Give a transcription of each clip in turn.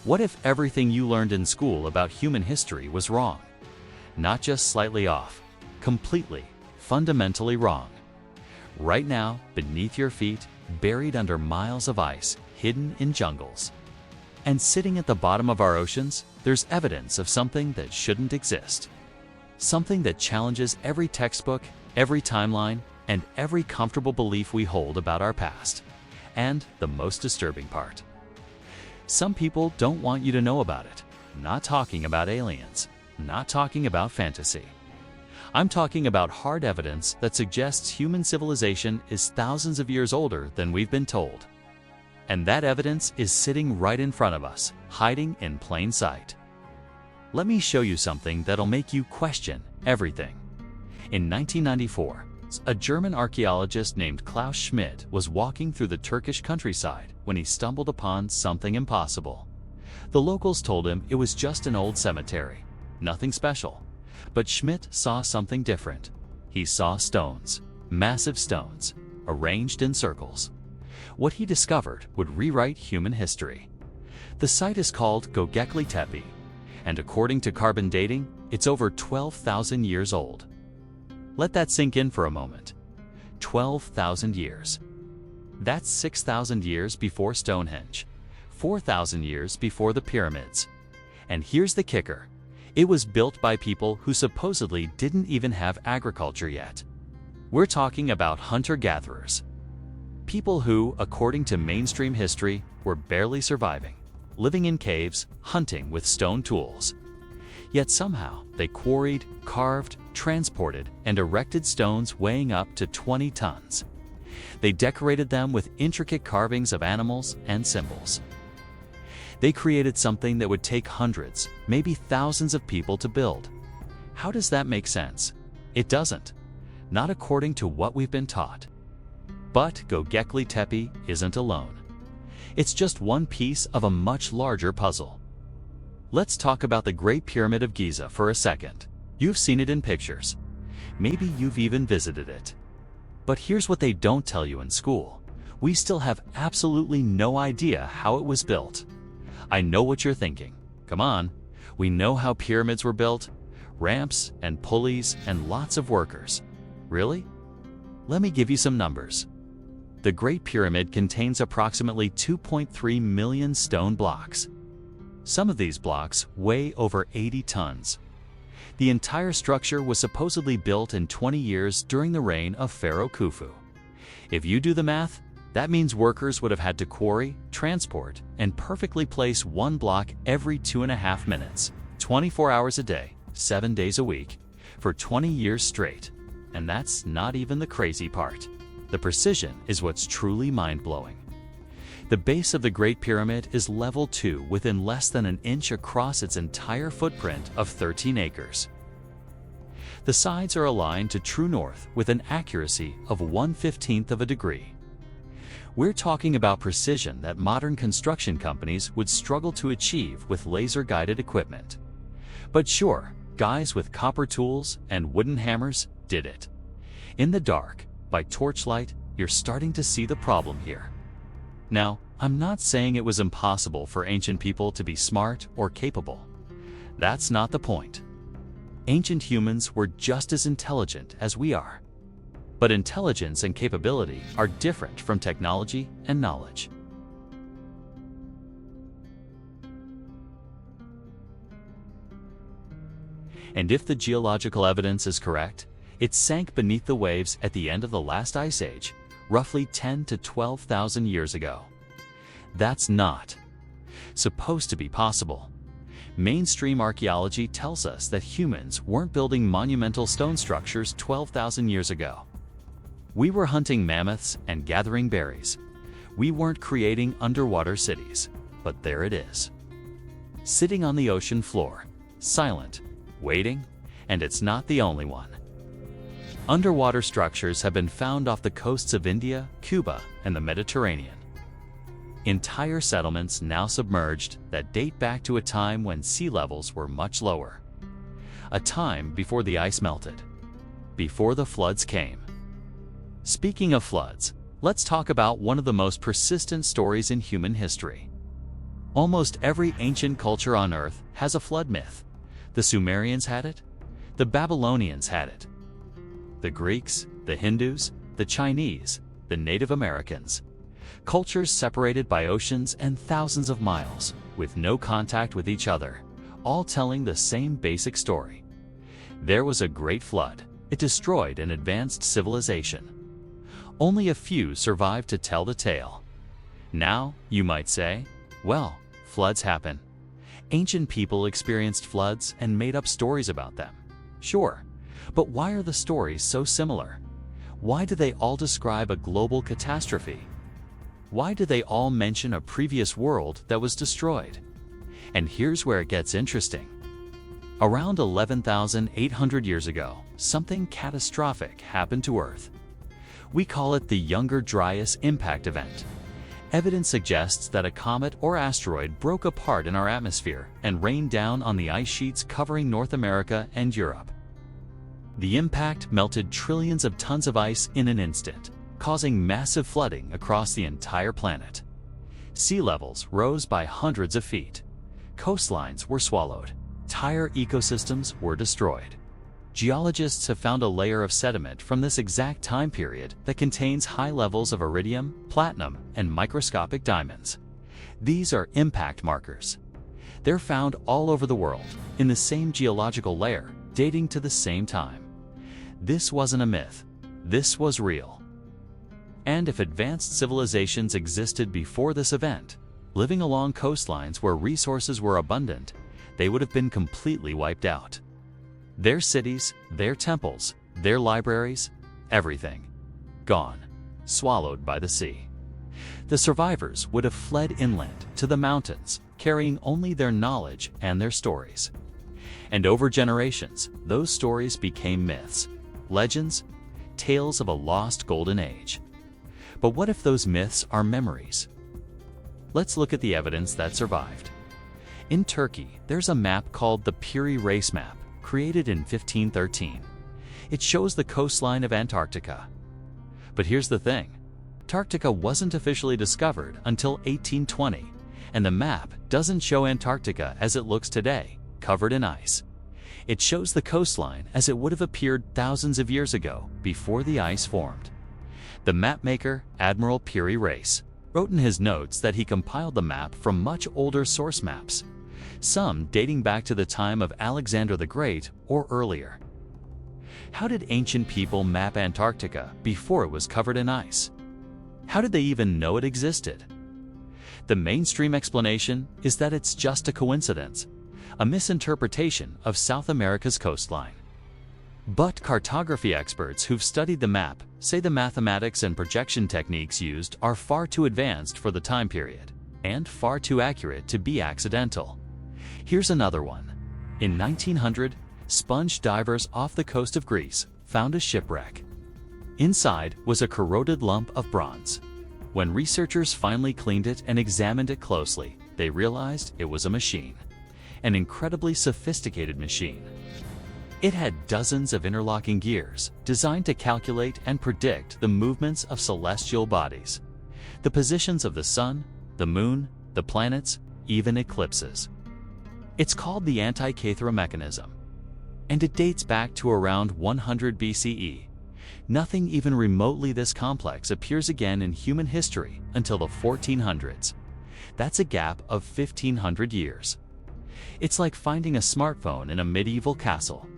What if everything you learned in school about human history was wrong? Not just slightly off, completely, fundamentally wrong. Right now, beneath your feet, buried under miles of ice, hidden in jungles. And sitting at the bottom of our oceans, there's evidence of something that shouldn't exist. Something that challenges every textbook, every timeline, and every comfortable belief we hold about our past. And the most disturbing part. Some people don't want you to know about it. Not talking about aliens. Not talking about fantasy. I'm talking about hard evidence that suggests human civilization is thousands of years older than we've been told. And that evidence is sitting right in front of us, hiding in plain sight. Let me show you something that'll make you question everything. In 1994, a German archaeologist named Klaus Schmidt was walking through the Turkish countryside when he stumbled upon something impossible. The locals told him it was just an old cemetery, nothing special. But Schmidt saw something different. He saw stones, massive stones, arranged in circles. What he discovered would rewrite human history. The site is called Göbekli Tepe, and according to carbon dating, it's over 12,000 years old. Let that sink in for a moment. 12,000 years. That's 6,000 years before Stonehenge, 4,000 years before the pyramids. And here's the kicker. It was built by people who supposedly didn't even have agriculture yet. We're talking about hunter-gatherers. People who, according to mainstream history, were barely surviving, living in caves, hunting with stone tools. Yet somehow they quarried, carved, transported, and erected stones weighing up to 20 tons. They decorated them with intricate carvings of animals and symbols. They created something that would take hundreds, maybe thousands of people to build. How does that make sense? It doesn't. Not according to what we've been taught. But Göbekli Tepe isn't alone. It's just one piece of a much larger puzzle. Let's talk about the Great Pyramid of Giza for a second. You've seen it in pictures. Maybe you've even visited it. But here's what they don't tell you in school. We still have absolutely no idea how it was built. I know what you're thinking. Come on, we know how pyramids were built. Ramps and pulleys and lots of workers. Really? Let me give you some numbers. The Great Pyramid contains approximately 2.3 million stone blocks. Some of these blocks weigh over 80 tons. The entire structure was supposedly built in 20 years during the reign of Pharaoh Khufu. If you do the math, that means workers would have had to quarry, transport, and perfectly place one block every 2.5 minutes, 24 hours a day, 7 days a week, for 20 years straight. And that's not even the crazy part. The precision is what's truly mind-blowing. The base of the Great Pyramid is level 2 within less than an inch across its entire footprint of 13 acres. The sides are aligned to true north with an accuracy of 1/15 of a degree. We're talking about precision that modern construction companies would struggle to achieve with laser-guided equipment. But sure, guys with copper tools and wooden hammers did it. In the dark, by torchlight, you're starting to see the problem here. Now, I'm not saying it was impossible for ancient people to be smart or capable. That's not the point. Ancient humans were just as intelligent as we are. But intelligence and capability are different from technology and knowledge. And if the geological evidence is correct, it sank beneath the waves at the end of the last ice age, roughly 10 to 12,000 years ago. That's not supposed to be possible. Mainstream archaeology tells us that humans weren't building monumental stone structures 12,000 years ago. We were hunting mammoths and gathering berries. We weren't creating underwater cities, but there it is. Sitting on the ocean floor, silent, waiting, and it's not the only one. Underwater structures have been found off the coasts of India, Cuba, and the Mediterranean. Entire settlements now submerged that date back to a time when sea levels were much lower. A time before the ice melted, before the floods came. Speaking of floods, let's talk about one of the most persistent stories in human history. Almost every ancient culture on Earth has a flood myth. The Sumerians had it. The Babylonians had it. The Greeks, the Hindus, the Chinese, the Native Americans. Cultures separated by oceans and thousands of miles, with no contact with each other, all telling the same basic story. There was a great flood. It destroyed an advanced civilization. Only a few survived to tell the tale. Now, you might say, well, floods happen. Ancient people experienced floods and made up stories about them. Sure, but why are the stories so similar? Why do they all describe a global catastrophe? Why do they all mention a previous world that was destroyed? And here's where it gets interesting. Around 11,800 years ago, something catastrophic happened to Earth. We call it the Younger Dryas Impact Event. Evidence suggests that a comet or asteroid broke apart in our atmosphere and rained down on the ice sheets covering North America and Europe. The impact melted trillions of tons of ice in an instant, causing massive flooding across the entire planet. Sea levels rose by hundreds of feet. Coastlines were swallowed. Entire ecosystems were destroyed. Geologists have found a layer of sediment from this exact time period that contains high levels of iridium, platinum, and microscopic diamonds. These are impact markers. They're found all over the world, in the same geological layer, dating to the same time. This wasn't a myth. This was real. And if advanced civilizations existed before this event, living along coastlines where resources were abundant, they would have been completely wiped out. Their cities, their temples, their libraries, everything. Gone. Swallowed by the sea. The survivors would have fled inland to the mountains, carrying only their knowledge and their stories. And over generations, those stories became myths, legends, tales of a lost golden age. But what if those myths are memories? Let's look at the evidence that survived. In Turkey, there's a map called the Piri Reis map, created in 1513. It shows the coastline of Antarctica. But here's the thing. Antarctica wasn't officially discovered until 1820, and the map doesn't show Antarctica as it looks today, covered in ice. It shows the coastline as it would have appeared thousands of years ago, before the ice formed. The mapmaker, Admiral Piri Reis, wrote in his notes that he compiled the map from much older source maps, some dating back to the time of Alexander the Great or earlier. How did ancient people map Antarctica before it was covered in ice? How did they even know it existed? The mainstream explanation is that it's just a coincidence, a misinterpretation of South America's coastline. But cartography experts who've studied the map say the mathematics and projection techniques used are far too advanced for the time period, and far too accurate to be accidental. Here's another one. In 1900, sponge divers off the coast of Greece found a shipwreck. Inside was a corroded lump of bronze. When researchers finally cleaned it and examined it closely, they realized it was a machine, an incredibly sophisticated machine. It had dozens of interlocking gears designed to calculate and predict the movements of celestial bodies, the positions of the sun, the moon, the planets, even eclipses. It's called the Antikythera mechanism, and it dates back to around 100 BCE. Nothing even remotely this complex appears again in human history until the 1400s. That's a gap of 1,500 years. It's like finding a smartphone in a medieval castle.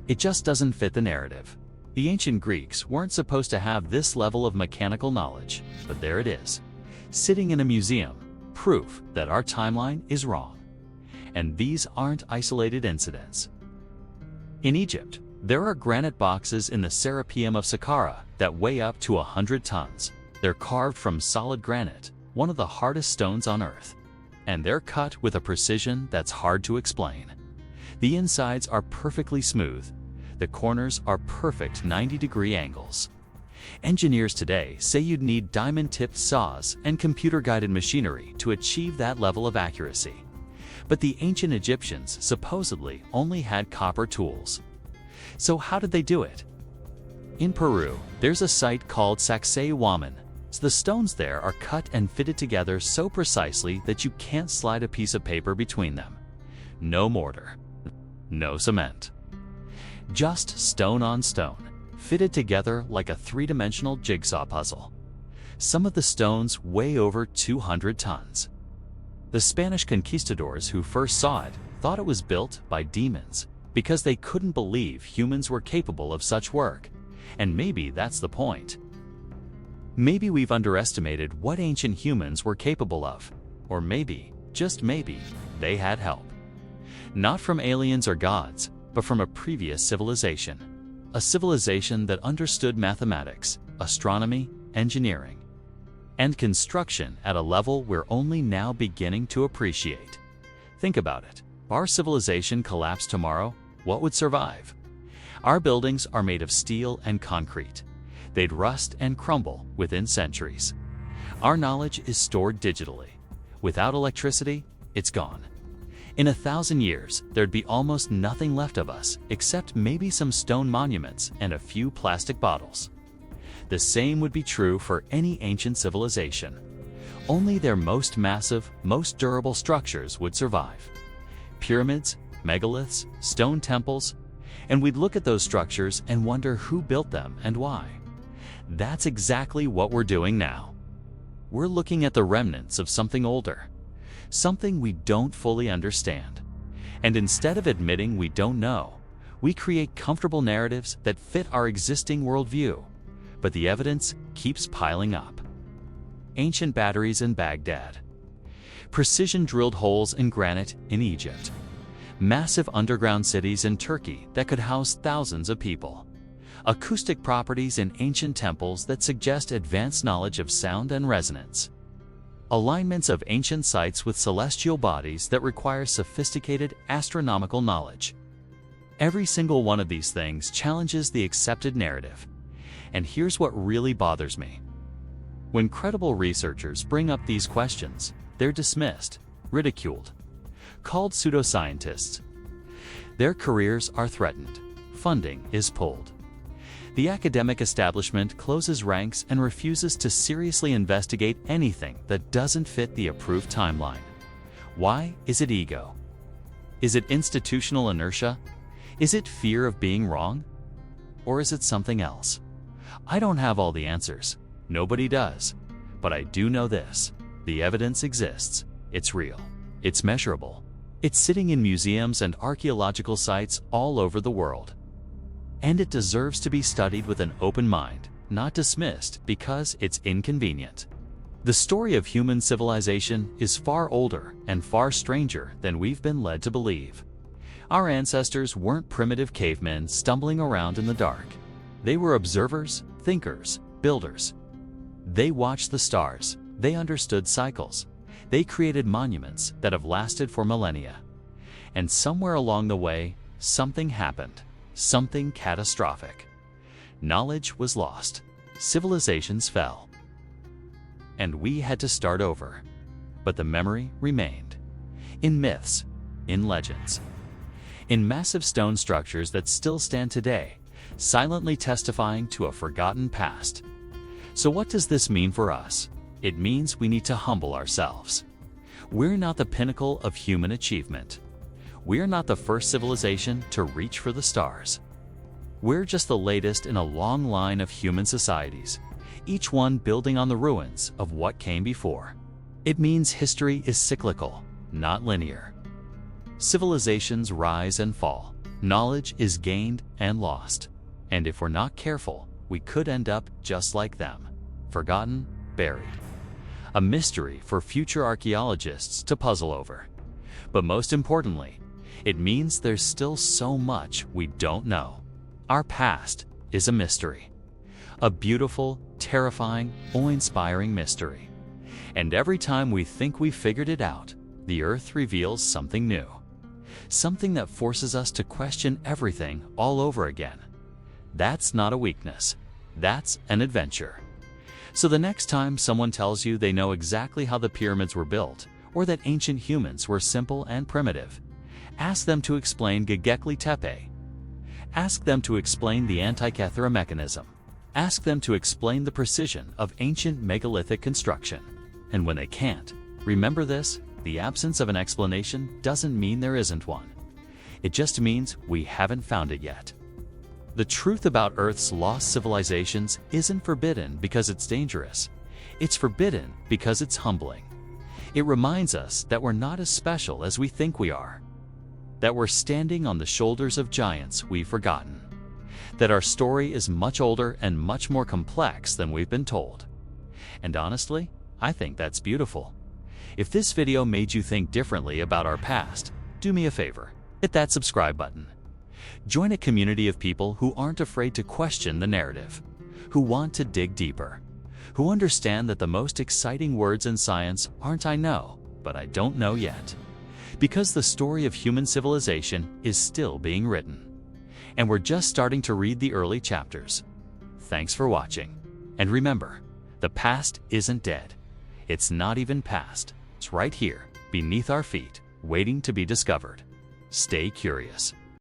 It just doesn't fit the narrative. The ancient Greeks weren't supposed to have this level of mechanical knowledge, but there it is, sitting in a museum, proof that our timeline is wrong. And these aren't isolated incidents. In Egypt, there are granite boxes in the Serapeum of Saqqara that weigh up to 100 tons. They're carved from solid granite, one of the hardest stones on Earth. And they're cut with a precision that's hard to explain. The insides are perfectly smooth. The corners are perfect 90-degree angles. Engineers today say you'd need diamond-tipped saws and computer-guided machinery to achieve that level of accuracy. But the ancient Egyptians supposedly only had copper tools. So how did they do it? In Peru, there's a site called Sacsayhuaman. So the stones there are cut and fitted together so precisely that you can't slide a piece of paper between them. No mortar, no cement. Just stone on stone, fitted together like a three-dimensional jigsaw puzzle. Some of the stones weigh over 200 tons. The Spanish conquistadors who first saw it thought it was built by demons because they couldn't believe humans were capable of such work. And maybe that's the point. Maybe we've underestimated what ancient humans were capable of. Or maybe, just maybe, they had help. Not from aliens or gods, but from a previous civilization. A civilization that understood mathematics, astronomy, engineering, and construction at a level we're only now beginning to appreciate. Think about it. If our civilization collapsed tomorrow, what would survive? Our buildings are made of steel and concrete. They'd rust and crumble within centuries. Our knowledge is stored digitally. Without electricity, it's gone. In 1,000 years, there'd be almost nothing left of us except maybe some stone monuments and a few plastic bottles. The same would be true for any ancient civilization. Only their most massive, most durable structures would survive. Pyramids, megaliths, stone temples, and we'd look at those structures and wonder who built them and why. That's exactly what we're doing now. We're looking at the remnants of something older, something we don't fully understand. And instead of admitting we don't know, we create comfortable narratives that fit our existing worldview. But the evidence keeps piling up. Ancient batteries in Baghdad, precision-drilled holes in granite in Egypt, massive underground cities in Turkey that could house thousands of people, acoustic properties in ancient temples that suggest advanced knowledge of sound and resonance, alignments of ancient sites with celestial bodies that require sophisticated astronomical knowledge. Every single one of these things challenges the accepted narrative. And here's what really bothers me. When credible researchers bring up these questions, they're dismissed, ridiculed, called pseudoscientists. Their careers are threatened. Funding is pulled. The academic establishment closes ranks and refuses to seriously investigate anything that doesn't fit the approved timeline. Why? Is it ego? Is it institutional inertia? Is it fear of being wrong? Or is it something else? I don't have all the answers. Nobody does. But I do know this. The evidence exists. It's real. It's measurable. It's sitting in museums and archaeological sites all over the world. And it deserves to be studied with an open mind, not dismissed because it's inconvenient. The story of human civilization is far older and far stranger than we've been led to believe. Our ancestors weren't primitive cavemen stumbling around in the dark. They were observers, thinkers, builders. They watched the stars. They understood cycles. They created monuments that have lasted for millennia. And somewhere along the way, something happened. Something catastrophic. Knowledge was lost. Civilizations fell. And we had to start over. But the memory remained. In myths, in legends, in massive stone structures that still stand today, silently testifying to a forgotten past. So what does this mean for us? It means we need to humble ourselves. We're not the pinnacle of human achievement. We're not the first civilization to reach for the stars. We're just the latest in a long line of human societies, each one building on the ruins of what came before. It means history is cyclical, not linear. Civilizations rise and fall. Knowledge is gained and lost. And if we're not careful, we could end up just like them, forgotten, buried. A mystery for future archaeologists to puzzle over. But most importantly, it means there's still so much we don't know. Our past is a mystery. A beautiful, terrifying, awe-inspiring mystery. And every time we think we've figured it out, the Earth reveals something new. Something that forces us to question everything all over again. That's not a weakness. That's an adventure. So the next time someone tells you they know exactly how the pyramids were built, or that ancient humans were simple and primitive, ask them to explain Göbekli Tepe. Ask them to explain the Antikythera mechanism. Ask them to explain the precision of ancient megalithic construction. And when they can't, remember this: the absence of an explanation doesn't mean there isn't one. It just means we haven't found it yet. The truth about Earth's lost civilizations isn't forbidden because it's dangerous. It's forbidden because it's humbling. It reminds us that we're not as special as we think we are, that we're standing on the shoulders of giants we've forgotten, that our story is much older and much more complex than we've been told. And honestly, I think that's beautiful. If this video made you think differently about our past, do me a favor, hit that subscribe button. Join a community of people who aren't afraid to question the narrative, who want to dig deeper, who understand that the most exciting words in science aren't "I know, but I don't know yet," because the story of human civilization is still being written. And we're just starting to read the early chapters. Thanks for watching. And remember, the past isn't dead. It's not even past. It's right here, beneath our feet, waiting to be discovered. Stay curious.